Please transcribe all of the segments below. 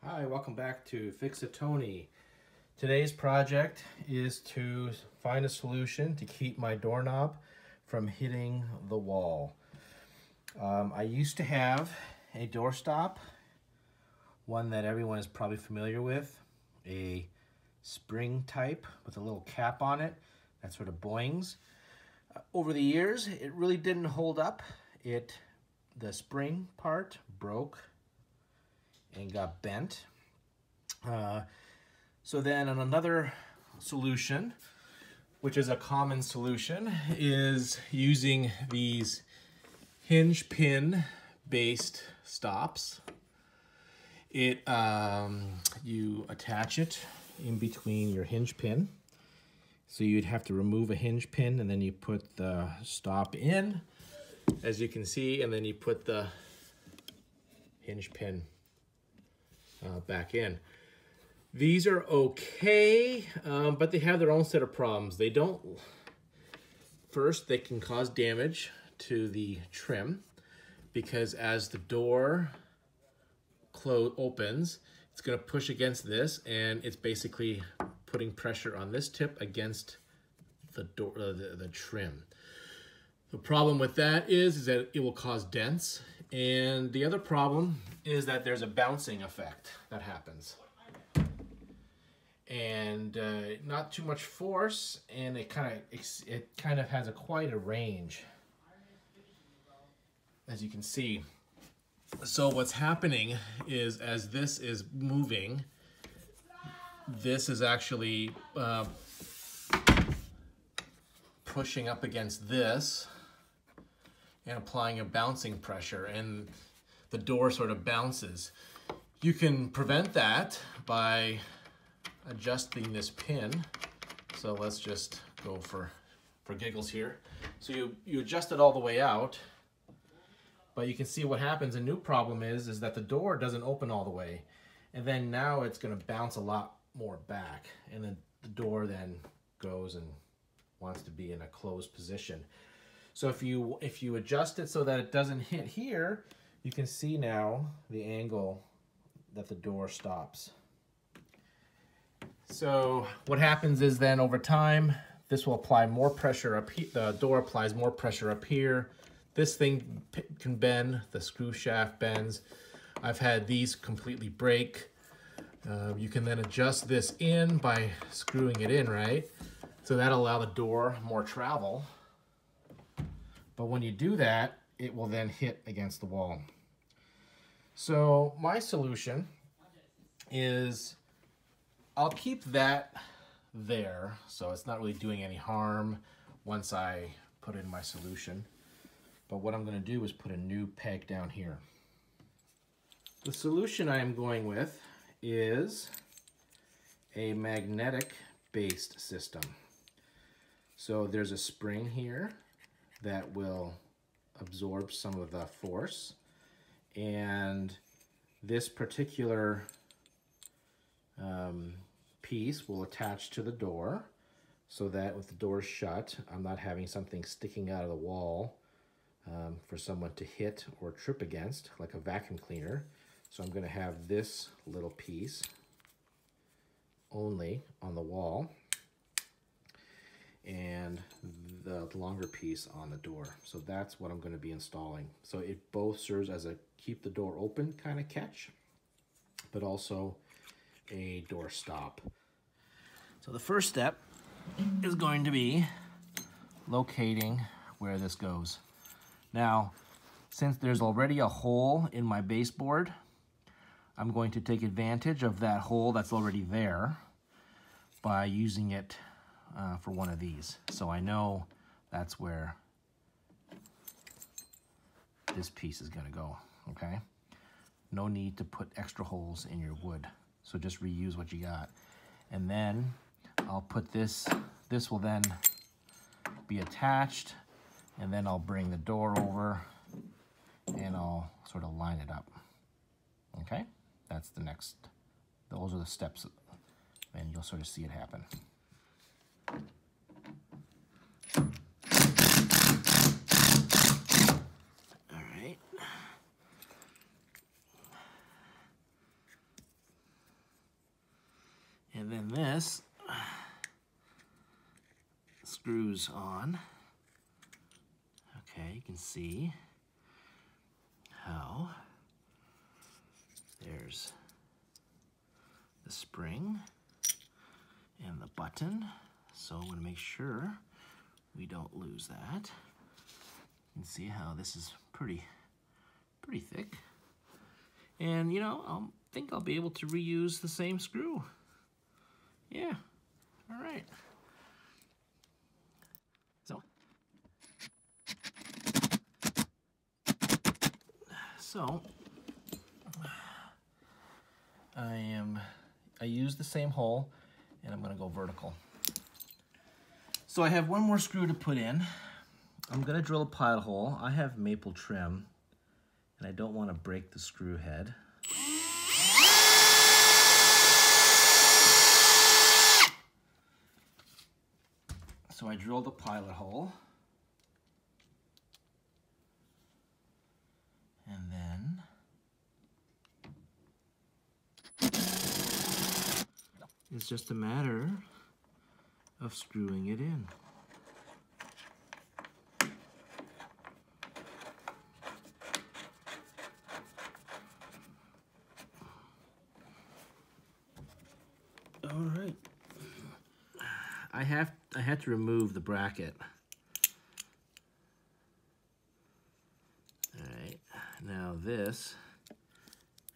Hi, welcome back to Fix-A-Tony. Today's project is to find a solution to keep my doorknob from hitting the wall. I used to have a doorstop, one that everyone is probably familiar with, a spring type with a little cap on it that sort of boings. Over the years, it really didn't hold up. The spring part broke and got bent. So then another solution, which is a common solution, is using these hinge pin based stops. You attach it in between your hinge pin. So you'd have to remove a hinge pin and then you put the stop in, as you can see, and then you put the hinge pin back in. These are okay, but they have their own set of problems. First, they can cause damage to the trim because as the door opens, it's going to push against this, and it's basically putting pressure on this tip against the door, the trim. The problem with that is that it will cause dents, and the other problem is that there's a bouncing effect that happens. And not too much force, and it kind of has quite a range, as you can see. So what's happening is, as this is moving, this is actually pushing up against this and applying a bouncing pressure, and the door sort of bounces. You can prevent that by adjusting this pin. So let's just go for giggles here. So you adjust it all the way out, but you can see what happens. A new problem is that the door doesn't open all the way, and then now it's going to bounce a lot more back, and then the door then goes and wants to be in a closed position. So if you adjust it so that it doesn't hit here, you can see now the angle that the door stops. So what happens is then over time, this will apply more pressure up here. The door applies more pressure up here. This thing can bend, the screw shaft bends. I've had these completely break. You can then adjust this in by screwing it in, right? So that'll allow the door more travel. But when you do that, it will then hit against the wall. So my solution is I'll keep that there, so it's not really doing any harm once I put in my solution. But what I'm going to do is put a new peg down here. The solution I am going with is a magnetic-based system. So there's a spring here that will absorb some of the force, and this particular piece will attach to the door so that with the door shut, I'm not having something sticking out of the wall for someone to hit or trip against, like a vacuum cleaner. So I'm going to have this little piece only on the wall and the longer piece on the door. So that's what I'm going to be installing. So it both serves as a keep the door open kind of catch, but also a door stop. So the first step is going to be locating where this goes. Now, since there's already a hole in my baseboard, I'm going to take advantage of that hole that's already there by using it for one of these. So I know that's where this piece is going to go, okay? No need to put extra holes in your wood. So just reuse what you got. And then I'll put this will then be attached, and then I'll bring the door over and I'll sort of line it up. Okay? That's the next, those are the steps, and you'll sort of see it happen. All right. And this screws on. Okay, you can see how there's the spring and the button. So I'm going to make sure we don't lose that. You can see how this is pretty thick. And you know, I think I'll be able to reuse the same screw. Yeah, all right. So I use the same hole, and I'm gonna go vertical. So I have one more screw to put in. I'm gonna drill a pilot hole. I have maple trim, and I don't want to break the screw head. So I drilled a pilot hole. And then it's just a matter of screwing it in. All right. I had to remove the bracket. All right. Now this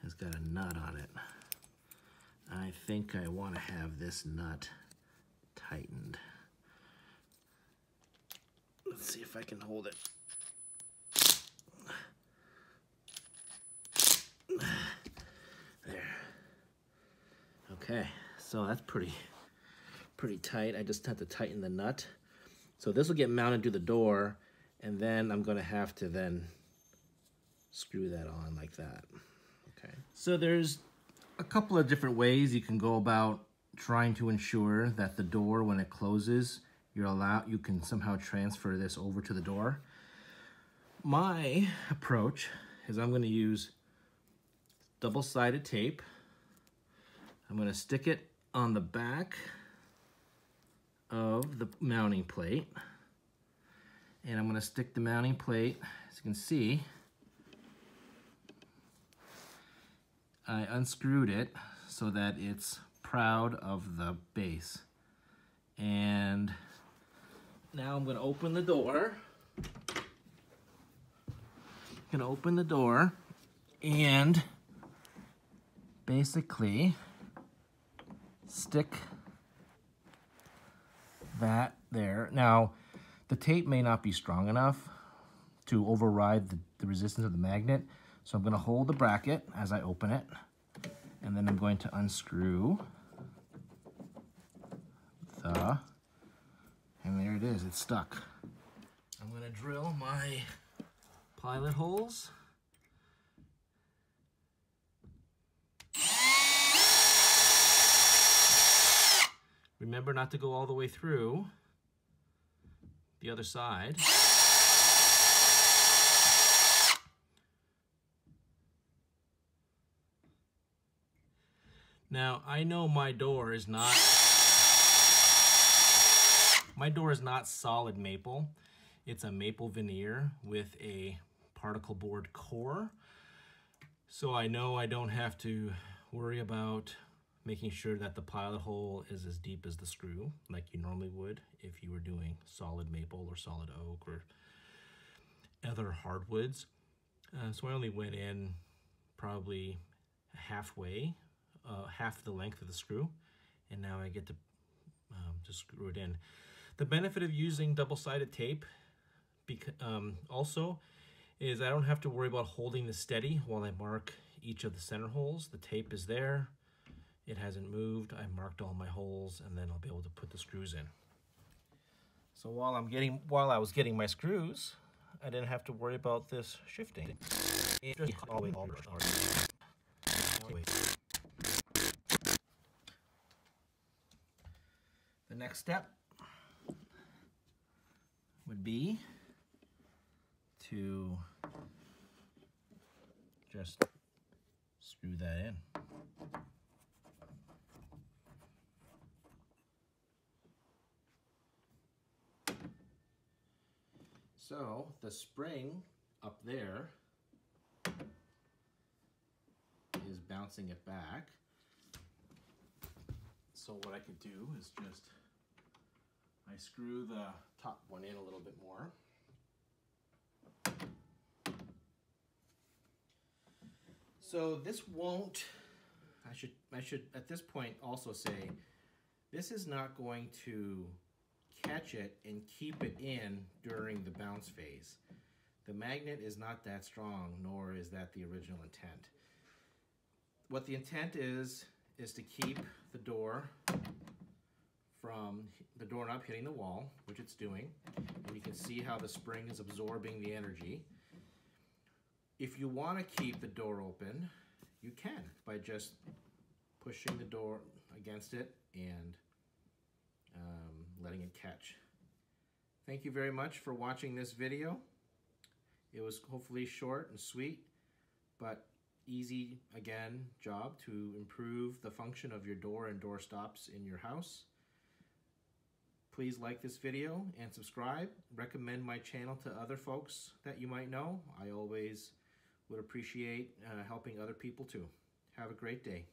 has got a nut on it. I think I want to have this nut tightened. Let's see if I can hold it. There. Okay, so that's pretty tight. I just have to tighten the nut. So this will get mounted to the door, and then I'm going to have to then screw that on like that. Okay. So there's a couple of different ways you can go about trying to ensure that the door, when it closes, you can somehow transfer this over to the door. My approach is I'm going to use double-sided tape. I'm going to stick it on the back of the mounting plate, and I'm going to stick the mounting plate, as you can see, I unscrewed it so that it's proud of the base. And now I'm going to open the door. And basically stick that there. Now, the tape may not be strong enough to override the resistance of the magnet, so I'm going to hold the bracket as I open it, and then I'm going to unscrew and there it is, it's stuck. I'm going to drill my pilot holes. Remember not to go all the way through the other side. Now, I know my door is not solid maple. It's a maple veneer with a particle board core. So I know I don't have to worry about making sure that the pilot hole is as deep as the screw, like you normally would if you were doing solid maple or solid oak or other hardwoods. So I only went in probably halfway, half the length of the screw, and now I get to just screw it in. The benefit of using double-sided tape also is I don't have to worry about holding this steady while I mark each of the center holes. The tape is there. It hasn't moved. I marked all my holes, and then I'll be able to put the screws in. So while I was getting my screws, I didn't have to worry about this shifting. It just always. The next step would be to just screw that in. So the spring up there is bouncing it back. So what I could do is just, I screw the top one in a little bit more. So this won't, I should at this point also say, this is not going to catch it and keep it in during the bounce phase. The magnet is not that strong, nor is that the original intent. What the intent is to keep the door from the doorknob hitting the wall, which it's doing. And you can see how the spring is absorbing the energy. If you want to keep the door open, you can by just pushing the door against it and letting it catch. Thank you very much for watching this video. It was hopefully short and sweet, but easy, again, job to improve the function of your door and door stops in your house. Please like this video and subscribe. Recommend my channel to other folks that you might know. I always would appreciate helping other people too. Have a great day.